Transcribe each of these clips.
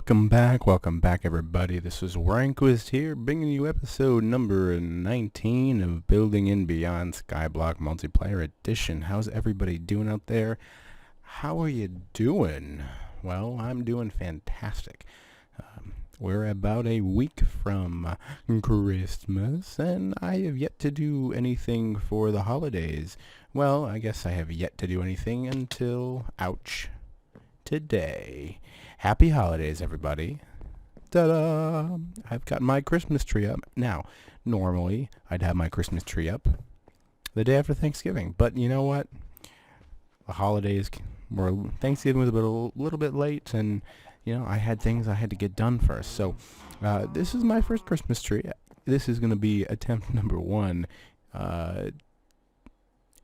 Welcome back everybody. This is RanqeustLP here, bringing you episode number 19 of Building and Beyond Skyblock Multiplayer Edition. How's everybody doing out there? How are you doing? Well, I'm doing fantastic. We're about a week from Christmas, and I have yet to do anything for the holidays. Well, I guess I have yet to do anything until, ouch, today. Happy holidays, everybody. Ta-da! I've got my Christmas tree up. Now, normally, I'd have my Christmas tree up the day after Thanksgiving. But you know what? The holidays Thanksgiving was a little bit late, and, you know, I had things I had to get done first. So, this is my first Christmas tree. This is going to be attempt number 1.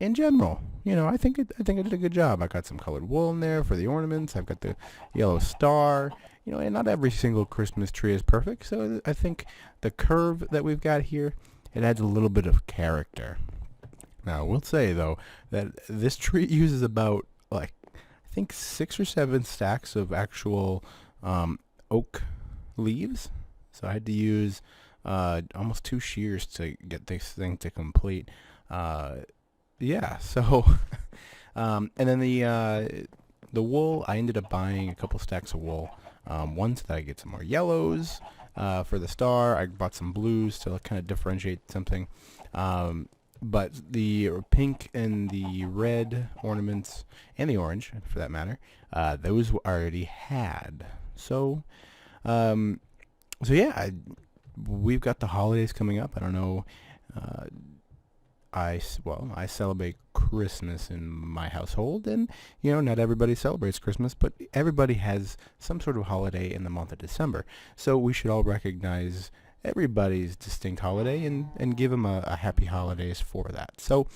In general, you know, I think I did a good job. I got some colored wool in there for the ornaments. I've got the yellow star. You know, and not every single Christmas tree is perfect. So I think the curve that we've got here, it adds a little bit of character. Now, I will say, though, that this tree uses about, I think 6 or 7 stacks of actual oak leaves. So I had to use almost 2 shears to get this thing to complete. Yeah, so, and then the wool, I ended up buying a couple stacks of wool. One so that I get some more yellows for the star. I bought some blues to kind of differentiate something. But the pink and the red ornaments, and the orange, for that matter, those I already had. So yeah, we've got the holidays coming up. I don't know. I celebrate Christmas in my household, and, you know, not everybody celebrates Christmas, but everybody has some sort of holiday in the month of December. So we should all recognize everybody's distinct holiday and give them a happy holidays for that. So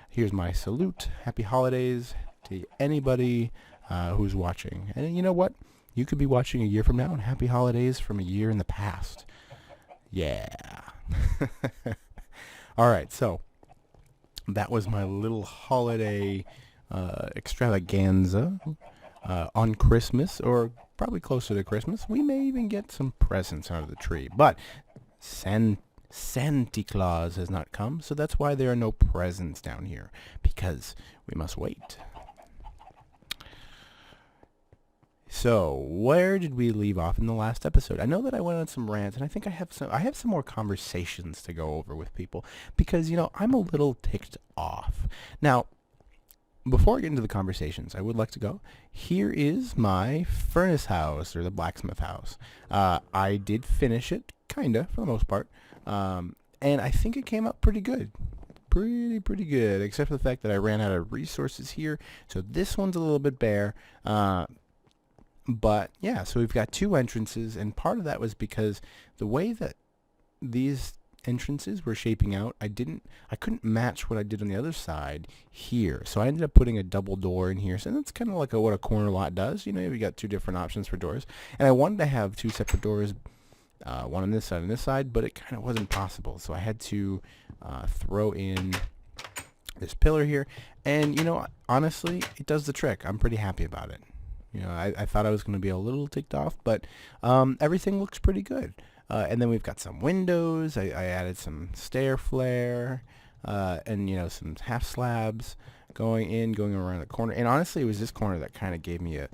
here's my salute. Happy holidays to anybody who's watching. And you know what? You could be watching a year from now, and happy holidays from a year in the past. Yeah. All right, so that was my little holiday extravaganza on Christmas, or probably closer to Christmas. We may even get some presents out of the tree, but Santa Claus has not come, so that's why there are no presents down here, because we must wait. So, where did we leave off in the last episode? I know that I went on some rants, and I think I have some more conversations to go over with people, because, you know, I'm a little ticked off. Now, before I get into the conversations, I would like to go. Here is my furnace house, or the blacksmith house. I did finish it, kinda, for the most part, and I think it came out pretty good. Pretty good, except for the fact that I ran out of resources here, so this one's a little bit bare. But yeah, so we've got 2 entrances, and part of that was because the way that these entrances were shaping out, I couldn't match what I did on the other side here. So I ended up putting a double door in here. So that's kind of like what a corner lot does. You know, you got 2 different options for doors. And I wanted to have 2 separate doors, one on this side and this side, but it kind of wasn't possible. So I had to throw in this pillar here. And, you know, honestly, it does the trick. I'm pretty happy about it. You know, I thought I was going to be a little ticked off, but everything looks pretty good. And then we've got some windows. I added some stair flare, and, you know, some half slabs going around the corner. And honestly, it was this corner that kind of gave me a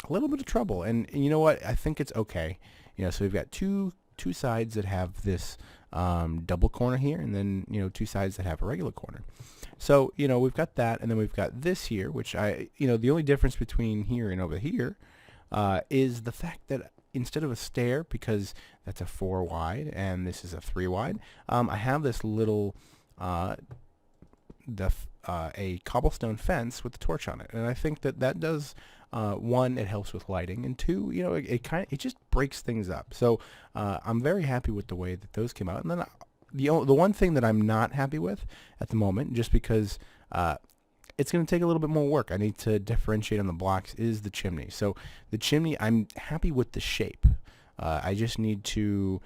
little bit of trouble. And you know what? I think it's okay. You know, so we've got two sides that have this double corner here, and then, you know, 2 sides that have a regular corner. So, you know, we've got that, and then we've got this here, which you know, the only difference between here and over here is the fact that instead of a stair, because that's a 4 wide and this is a 3 wide, I have this little a cobblestone fence with a torch on it, and I think that does 1, it helps with lighting, and 2, you know, it just breaks things up. So I'm very happy with the way that those came out. And then the one thing that I'm not happy with at the moment, just because it's going to take a little bit more work, I need to differentiate on the blocks, is the chimney. So the chimney, I'm happy with the shape. I just need to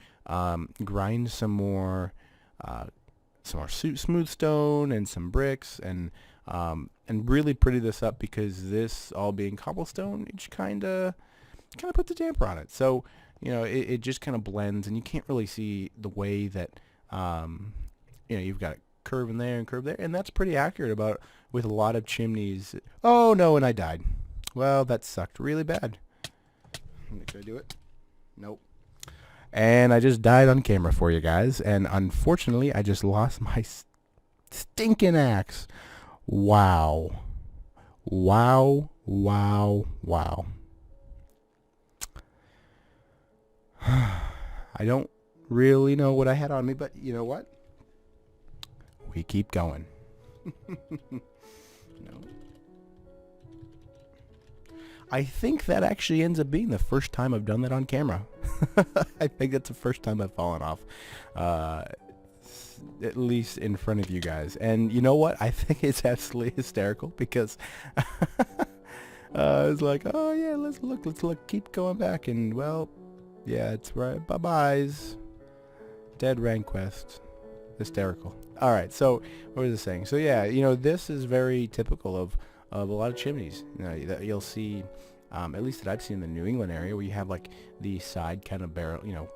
grind some more smooth stone and some bricks, and really pretty this up, because this all being cobblestone, it's kind of kind of puts a damper on it. So, you know, it just kind of blends, and you can't really see the way that, you know, you've got a curve in there and curve there, and that's pretty accurate about with a lot of chimneys. Oh no, and I died. Well, that sucked really bad. Could I do it? Nope. And I just died on camera for you guys, and unfortunately, I just lost my stinking axe. Wow. Wow, wow, wow. I don't really know what I had on me, but you know what? We keep going. No. I think that actually ends up being the first time I've done that on camera. I think that's the first time I've fallen off. At least in front of you guys. And you know what? I think it's absolutely hysterical because I was like, oh yeah, let's look, keep going back. And well, yeah, it's right. Bye-byes. Dead RanqeustLP. Hysterical. All right, so what was I saying? So yeah, you know, this is very typical of a lot of chimneys. You know, that you'll see, at least that I've seen in the New England area, where you have like the side kind of barrel, you know,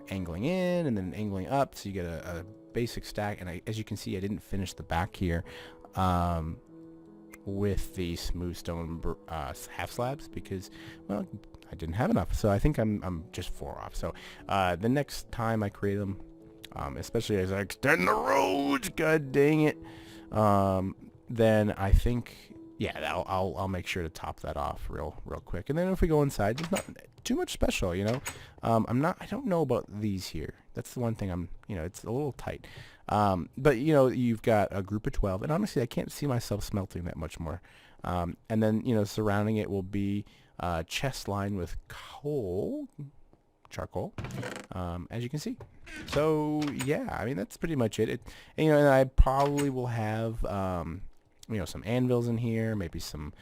angling in and then angling up, so you get a basic stack. And as you can see, I didn't finish the back here with the smooth stone half slabs because, well, I didn't have enough. So I think I'm just 4 off. So the next time I create them, especially as I extend the roads, god dang it, then I think, yeah, I'll make sure to top that off real quick. And then if we go inside, there's not too much special, you know. I don't know about these here. That's the one thing you know, it's a little tight. But you know, you've got a group of 12, and honestly, I can't see myself smelting that much more. And then, you know, surrounding it will be chest lined with charcoal, as you can see. So yeah, I mean, that's pretty much it. And, you know, and I probably will have you know, some anvils in here, maybe some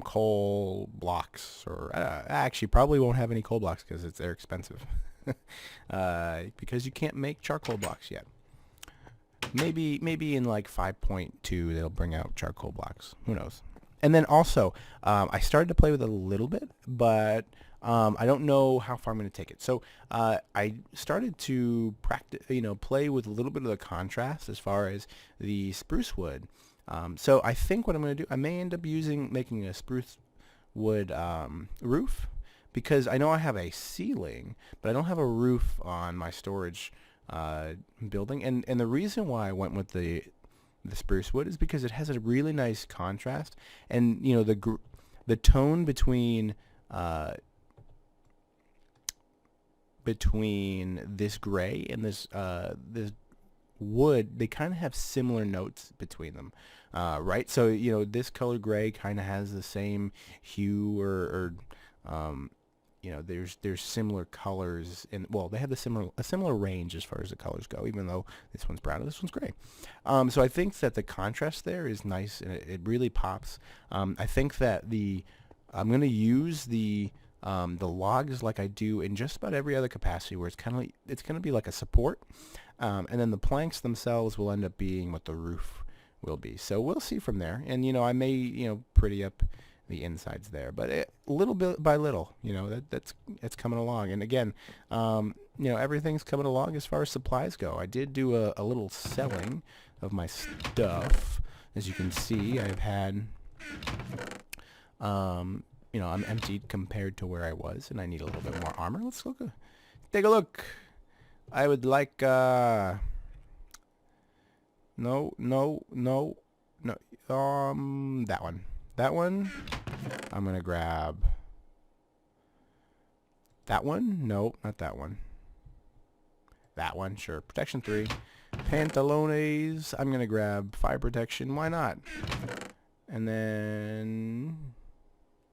coal blocks, or actually probably won't have any coal blocks because they're expensive. Because you can't make charcoal blocks yet. Maybe in like 5.2 they'll bring out charcoal blocks. Who knows? And then also, I started to play with it a little bit, but I don't know how far I'm going to take it. So I started to practice, you know, play with a little bit of the contrast as far as the spruce wood. So I think what I'm going to do, I may end up making a spruce wood roof, because I know I have a ceiling, but I don't have a roof on my storage building. And the reason why I went with the spruce wood is because it has a really nice contrast, and you know, the tone between this gray and this wood, they kind of have similar notes between them, right? So you know, this color gray kind of has the same hue, or you know, there's similar colors, and well, they have a similar range as far as the colors go, even though this one's brown and this one's gray. So I think that the contrast there is nice, and it really pops. I think that I'm going to use the logs like I do in just about every other capacity, where it's going to be like a support, and then the planks themselves will end up being what the roof will be. So we'll see from there, and you know, I may, you know, pretty up the insides there, but little bit by little, you know, that's coming along. And again, you know, everything's coming along as far as supplies go. I did do a little selling of my stuff. As you can see, I've had, you know, I'm emptied compared to where I was, and I need a little bit more armor. Let's look. Take a look. I would like, no, that one. I'm going to grab that one. No, not that one. That one, sure. Protection 3. Pantalones. I'm going to grab fire protection. Why not? And then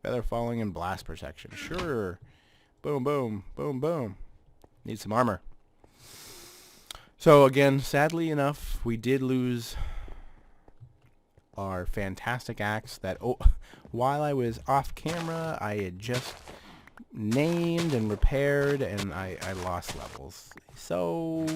feather falling and blast protection. Sure. Boom, boom, boom, boom. Need some armor. So again, sadly enough, we did lose our fantastic axe that, while I was off camera, I had just named and repaired, and I lost levels. So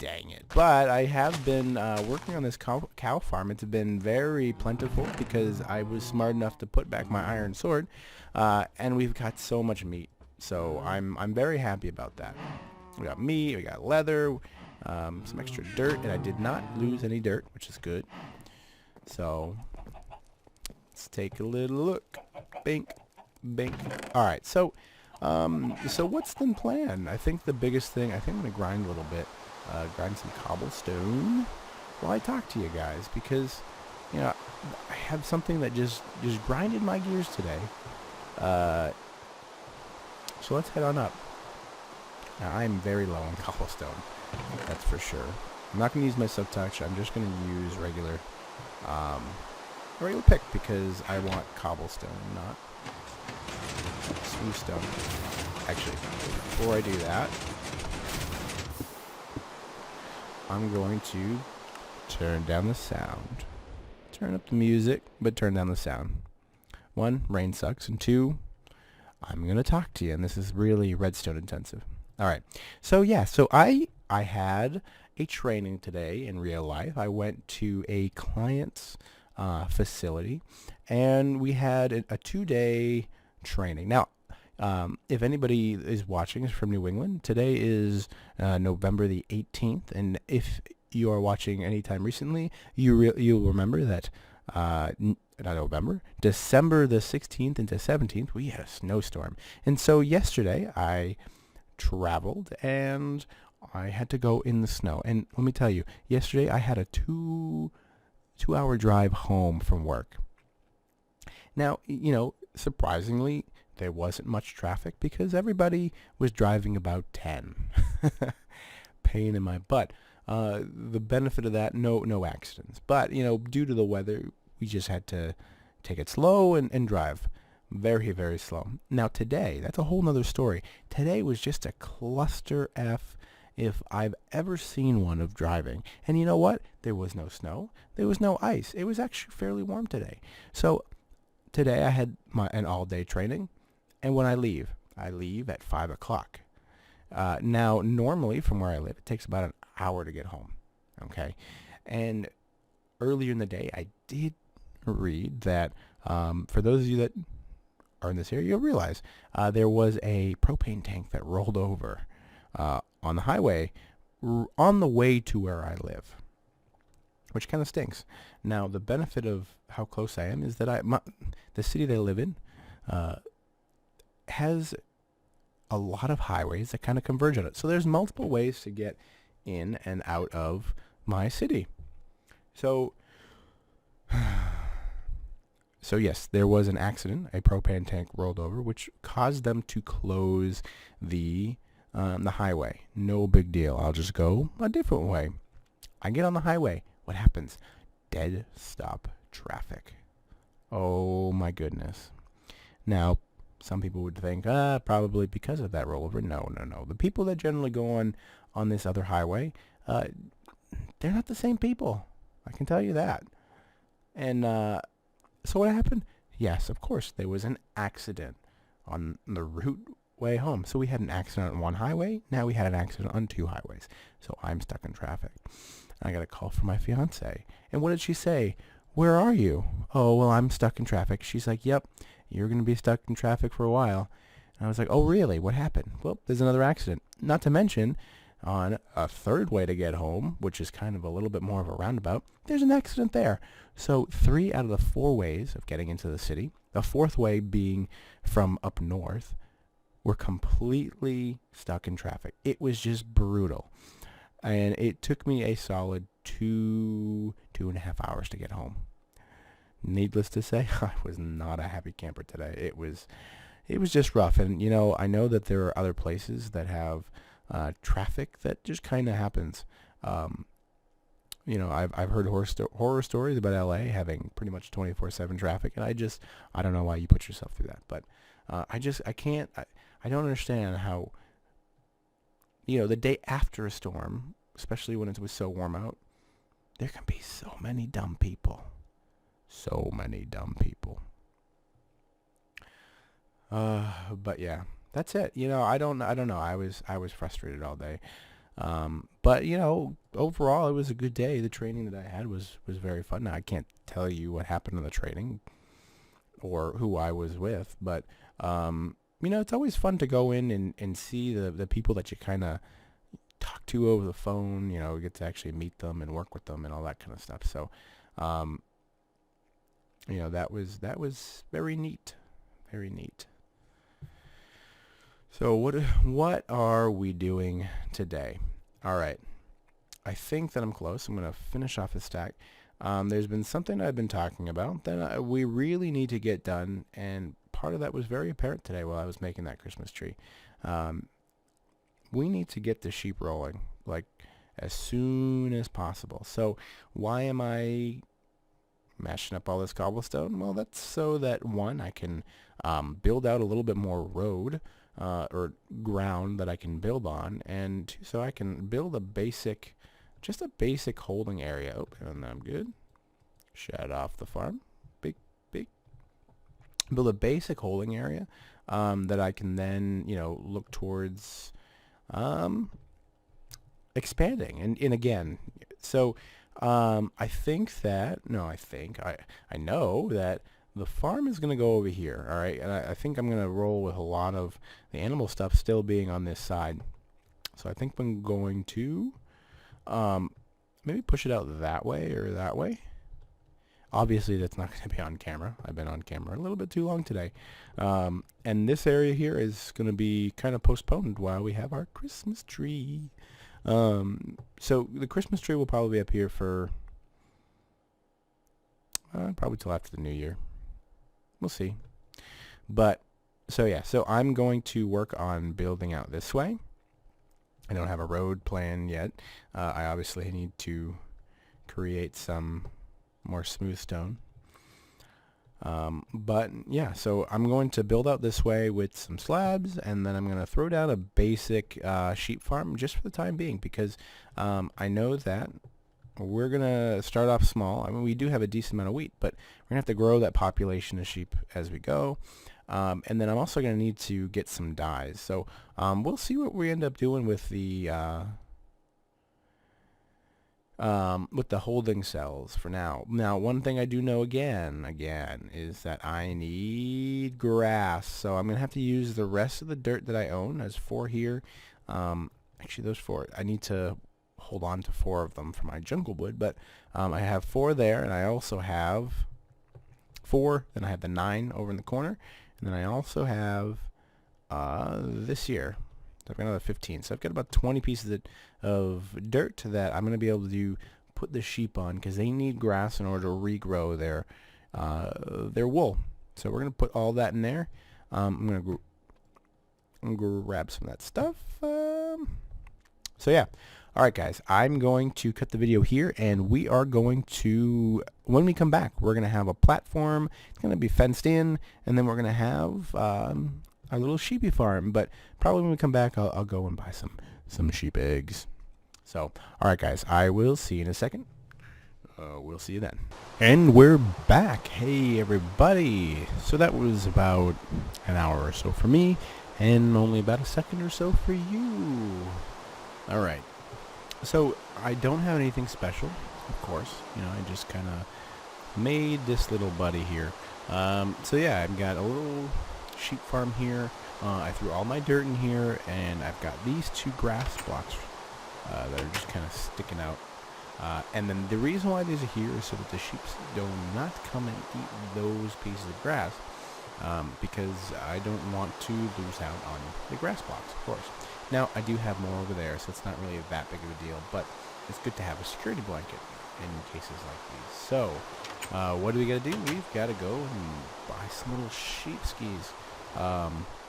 Dang it. But I have been working on this cow farm. It's been very plentiful because I was smart enough to put back my iron sword, and we've got so much meat. So I'm very happy about that. We got meat, we got leather, some extra dirt, and I did not lose any dirt, which is good. So let's take a little look. Bink, bink. All right. So what's the plan? I think the biggest thing. I think I'm gonna grind a little bit. Grind some cobblestone while I talk to you guys, because I have something that just grinded my gears today. So let's head on up. Now I'm very low on cobblestone, that's for sure. I'm not going to use my sub-touch. I'm just going to use regular pick because I want cobblestone, not smooth stone. Actually, before I do that, I'm going to turn down the sound. Turn up the music, but turn down the sound. 1, rain sucks, and 2, I'm going to talk to you, and this is really redstone intensive. All right. So I had a training today in real life. I went to a client's facility, and we had a 2-day training. Now, if anybody is watching is from New England, today is November the 18th, and if you are watching anytime recently, you'll remember that not November, December the 16th into 17th, we had a snowstorm. And so yesterday I traveled and I had to go in the snow. And let me tell you, yesterday I had a two-hour drive home from work. Now, surprisingly, there wasn't much traffic because everybody was driving about 10. Pain in my butt. The benefit of that, no accidents. But, due to the weather, we just had to take it slow and drive very, very slow. Now today, that's a whole nother story. Today was just a cluster F if I've ever seen one of driving. And you know what? There was no snow. There was no ice. It was actually fairly warm today. So today I had an all-day training. And when I leave at 5 o'clock. Now, normally from where I live, it takes about an hour to get home. Okay? And earlier in the day, I did read that for those of you that are in this area, you'll realize there was a propane tank that rolled over on the highway on the way to where I live, which kind of stinks. Now, the benefit of how close I am is that the city that I live in has a lot of highways that kind of converge on it. So there's multiple ways to get in and out of my city. So yes, there was an accident. A propane tank rolled over, which caused them to close the highway. No big deal. I'll just go a different way. I get on the highway. What happens? Dead stop traffic. Oh my goodness. Now, some people would think, probably because of that rollover. No. The people that generally go on this other highway, they're not the same people. I can tell you that. And so what happened? Yes, of course, there was an accident on the route way home. So we had an accident on one highway. Now we had an accident on 2 highways. So I'm stuck in traffic. I got a call from my fiance. And what did she say? Where are you? Oh, well, I'm stuck in traffic. She's like, yep, you're going to be stuck in traffic for a while. And I was like, oh, really? What happened? Well, there's another accident. Not to mention, on a third way to get home, which is kind of a little bit more of a roundabout, there's an accident there. So 3 out of the 4 ways of getting into the city, the 4th way being from up north, were completely stuck in traffic. It was just brutal. And it took me a solid 2.5 hours to get home. Needless to say, I was not a happy camper today. It was just rough. And, I know that there are other places that have traffic that just kind of happens. I've heard horror stories about LA having pretty much 24/7 traffic, and I don't know why you put yourself through that. But I don't understand how, the day after a storm, especially when it was so warm out, there can be so many dumb people. So many dumb people. But yeah, that's it. I don't know. I was frustrated all day. But you know, overall, it was a good day. The training that I had was very fun. Now, I can't tell you what happened in the training or who I was with, but you know, it's always fun to go in and see the people that you kind of talk to over the phone. You know, get to actually meet them and work with them and all that kind of stuff. So, you know, that was very neat, very neat. So what are we doing today? All right, I think that I'm close. I'm gonna finish off the stack. There's been something I've been talking about that we really need to get done, and part of that was very apparent today while I was making that Christmas tree. We need to get the sheep rolling, like, as soon as possible. So why am I mashing up all this cobblestone? Well, that's so that, one, I can build out a little bit more road or ground that I can build on, and two, so I can build just a basic holding area. Oh, and I'm good. Shut off the farm. Big. Build a basic holding area that I can then, you know, look towards expanding. And again, so I know that the farm is going to go over here, all right? And I think I'm going to roll with a lot of the animal stuff still being on this side. So I think I'm going to maybe push it out that way or that way. Obviously, that's not going to be on camera. I've been on camera a little bit too long today. And this area here is going to be kind of postponed while we have our Christmas tree. So the Christmas tree will probably be up here for probably till after the new year. We'll see. But, so yeah, so I'm going to work on building out this way. I don't have a road plan yet. I obviously need to create some more smooth stone. But yeah, so I'm going to build out this way with some slabs, and then I'm going to throw down a basic sheep farm just for the time being, because I know that we're going to start off small. I mean, we do have a decent amount of wheat, but we're going to have to grow that population of sheep as we go. And then I'm also going to need to get some dyes. So we'll see what we end up doing with the holding cells for now. Now, one thing I do know again, is that I need grass. So I'm going to have to use the rest of the dirt that I own. There's 4 here. Actually, those 4. I need to hold on to 4 of them for my jungle wood. But I have 4 there, and I also have 4. Then I have the 9 over in the corner. And then I also have this here. So I've got another 15. So I've got about 20 pieces of dirt that I'm going to be able to put the sheep on, because they need grass in order to regrow their wool. So we're going to put all that in there. I'm going to grab some of that stuff. So yeah. All right, guys. I'm going to cut the video here, and we are going to, when we come back, we're going to have a platform. It's going to be fenced in, and then we're going to have our little sheepy farm. But probably when we come back, I'll go and buy some sheep eggs. So, all right, guys. I will see you in a second. We'll see you then. And we're back. Hey, everybody. So that was about an hour or so for me, and only about a second or so for you. All right. So I don't have anything special, of course. You know, I just kind of made this little buddy here. So yeah, I've got a little sheep farm here. I threw all my dirt in here, and I've got these 2 grass blocks that are just kind of sticking out. And then the reason why these are here is so that the sheep do not come and eat those pieces of grass, because I don't want to lose out on the grass blocks, of course. Now, I do have more over there, so it's not really that big of a deal, but it's good to have a security blanket in cases like these. So, what do we got to do? We've got to go and buy some little sheep skis.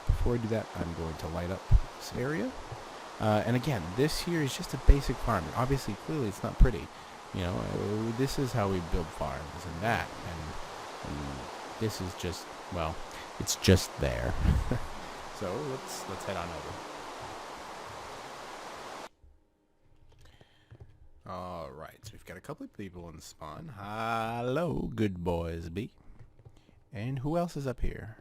Before I do that, I'm going to light up this area. And again, this here is just a basic farm. Obviously, clearly, it's not pretty. You know, this is how we build farms, and that. And this is just, well, it's just there. So, let's head on over. Alright, so we've got a couple of people in spawn. Hello, good boys be. And who else is up here?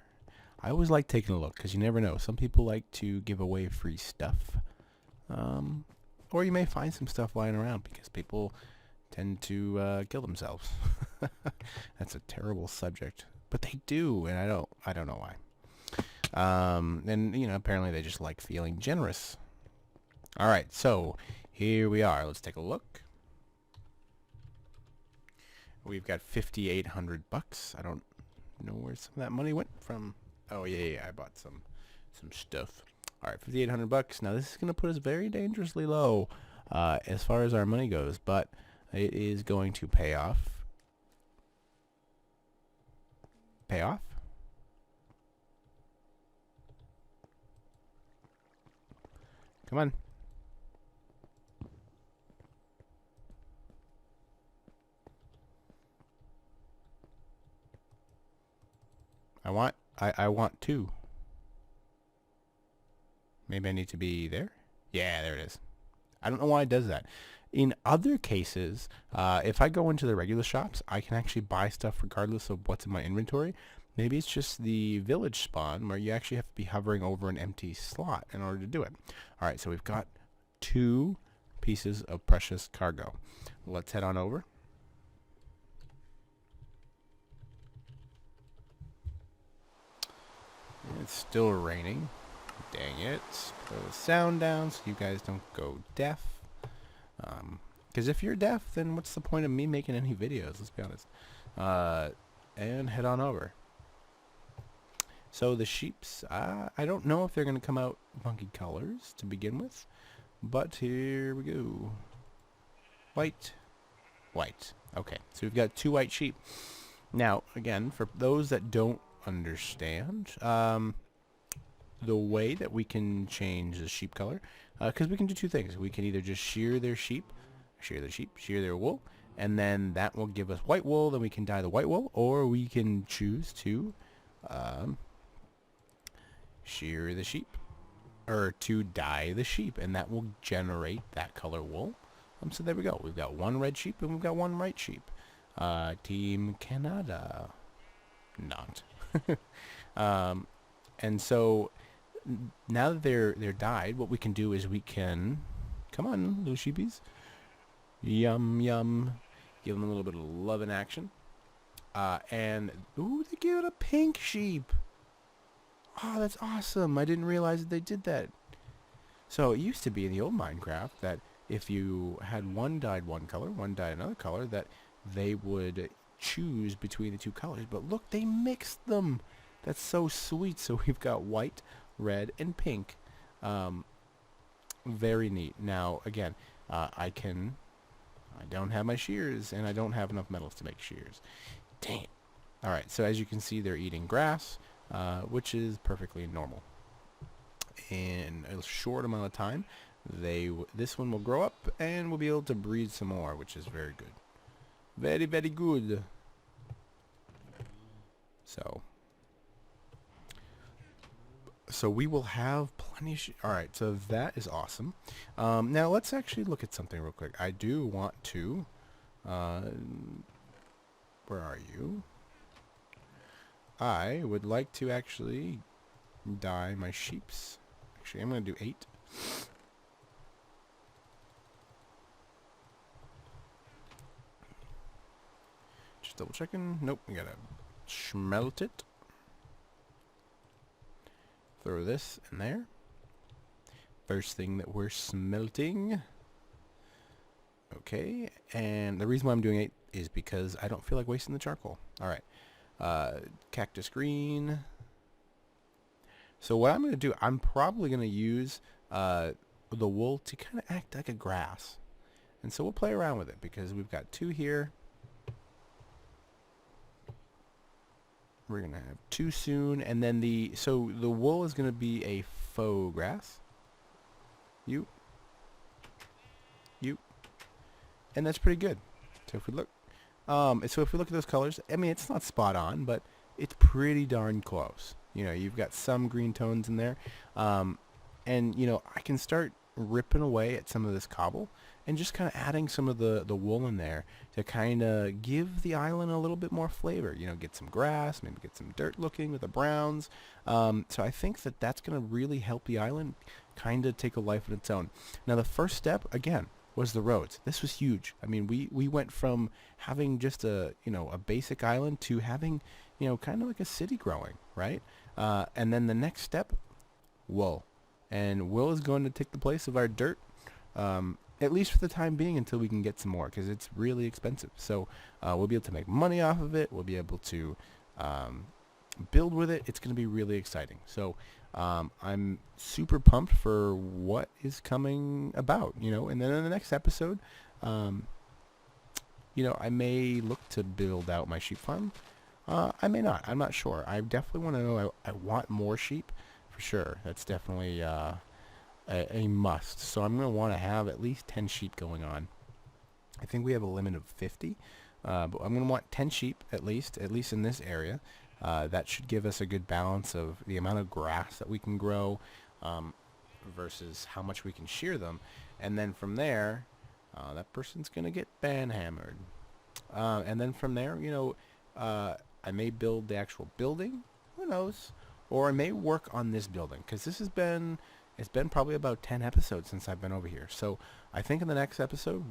I always like taking a look, because you never know. Some people like to give away free stuff. Or you may find some stuff lying around because people tend to kill themselves. That's a terrible subject, but they do, and I don't know why. And you know, apparently they just like feeling generous. All right, so here we are. Let's take a look. We've got 5,800 bucks. I don't know where some of that money went from. Oh yeah, I bought some stuff. All right, 5,800 bucks. Now this is gonna put us very dangerously low as far as our money goes, but it is going to pay off. Pay off. Come on. I want two. Maybe I need to be there? Yeah, there it is. I don't know why it does that. In other cases, if I go into the regular shops, I can actually buy stuff regardless of what's in my inventory. Maybe it's just the village spawn where you actually have to be hovering over an empty slot in order to do it. Alright, so we've got 2 pieces of precious cargo. Let's head on over. It's still raining. Dang it. Put the sound down so you guys don't go deaf. Because if you're deaf, then what's the point of me making any videos? Let's be honest. And head on over. So the sheeps, I don't know if they're going to come out funky colors to begin with. But here we go. White. White. Okay, so we've got 2 white sheep. Now, again, for those that don't understand the way that we can change the sheep color, because we can do 2 things. We can either just shear their wool, and then that will give us white wool. Then we can dye the white wool, or we can choose to shear the sheep, or to dye the sheep, and that will generate that color wool. So there we go. We've got 1 red sheep and we've got 1 white sheep. Team Canada. Not. And so now that they're dyed, what we can do is we can, come on, little sheepies, yum yum, give them a little bit of love in action. And ooh, they gave it a pink sheep. Oh, that's awesome! I didn't realize that they did that. So it used to be in the old Minecraft that if you had one dyed one color, one dyed another color, that they would choose between the 2 colors. But look, they mixed them. That's so sweet. So we've got white, red, and pink. Very neat. Now, again, I don't have my shears, and I don't have enough metals to make shears. Dang it. Alright, so as you can see, they're eating grass, which is perfectly normal. In a short amount of time, this one will grow up, and we'll be able to breed some more, which is very good. Very, very good. So we will have plenty of alright, so that is awesome. Now let's actually look at something real quick. I do want to where are you? I would like to actually dye my sheeps. Actually, I'm going to do 8. Just double checking. Nope, we gotta smelt it. Throw this in there. First thing that we're smelting. Okay, and the reason why I'm doing 8 is because I don't feel like wasting the charcoal. Alright, cactus green. So what I'm going to do, I'm probably going to use the wool to kind of act like a grass. And so we'll play around with it because we've got 2 here. We're going to have 2 soon, and then the wool is going to be a faux grass. You. And that's pretty good. So if we look at those colors, I mean, it's not spot on, but it's pretty darn close. You know, you've got some green tones in there. And, you know, I can start ripping away at some of this cobble and just kind of adding some of the wool in there to kind of give the island a little bit more flavor. You know, get some grass, maybe get some dirt looking with the browns. So I think that that's going to really help the island kind of take a life of its own. Now, the first step, again, was the roads. This was huge. I mean, we went from having just a basic island to having, kind of like a city growing, right? And then the next step, wool. And wool is going to take the place of our dirt, at least for the time being, until we can get some more, because it's really expensive. So we'll be able to make money off of it. We'll be able to build with it. It's going to be really exciting. So I'm super pumped for what is coming about, and then in the next episode, I may look to build out my sheep farm. I may not. I'm not sure. I definitely want to know. I want more sheep for sure. That's definitely a must. So I'm going to want to have at least 10 sheep going on. I think we have a limit of 50, but I'm going to want 10 sheep at least in this area. That should give us a good balance of the amount of grass that we can grow versus how much we can shear them. And then from there, that person's going to get banhammered. And then from there, I may build the actual building. Who knows? Or I may work on this building, because it's been probably about 10 episodes since I've been over here. So I think in the next episode,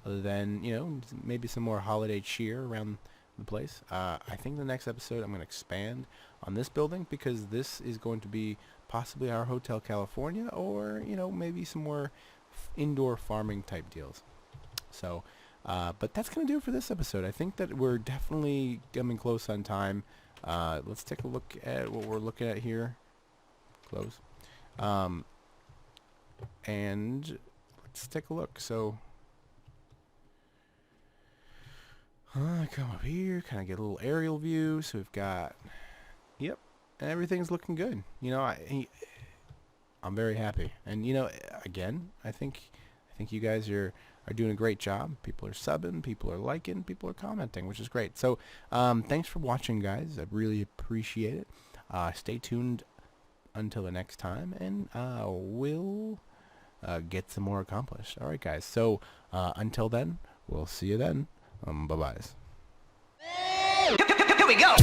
then, maybe some more holiday cheer around the place. I think the next episode I'm going to expand on this building, because this is going to be possibly our Hotel California, or, maybe some more indoor farming type deals. So, but that's going to do it for this episode. I think that we're definitely coming close on time. Let's take a look at what we're looking at here. Close. And let's take a look. So, come up here, kind of get a little aerial view. So we've got, yep, and everything's looking good. I'm very happy. And again, I think you guys are doing a great job. People are subbing, people are liking, people are commenting, which is great. So thanks for watching, guys. I really appreciate it. Stay tuned until the next time, and we'll get some more accomplished. All right, guys. So until then, we'll see you then. Bye-bye. Here we go.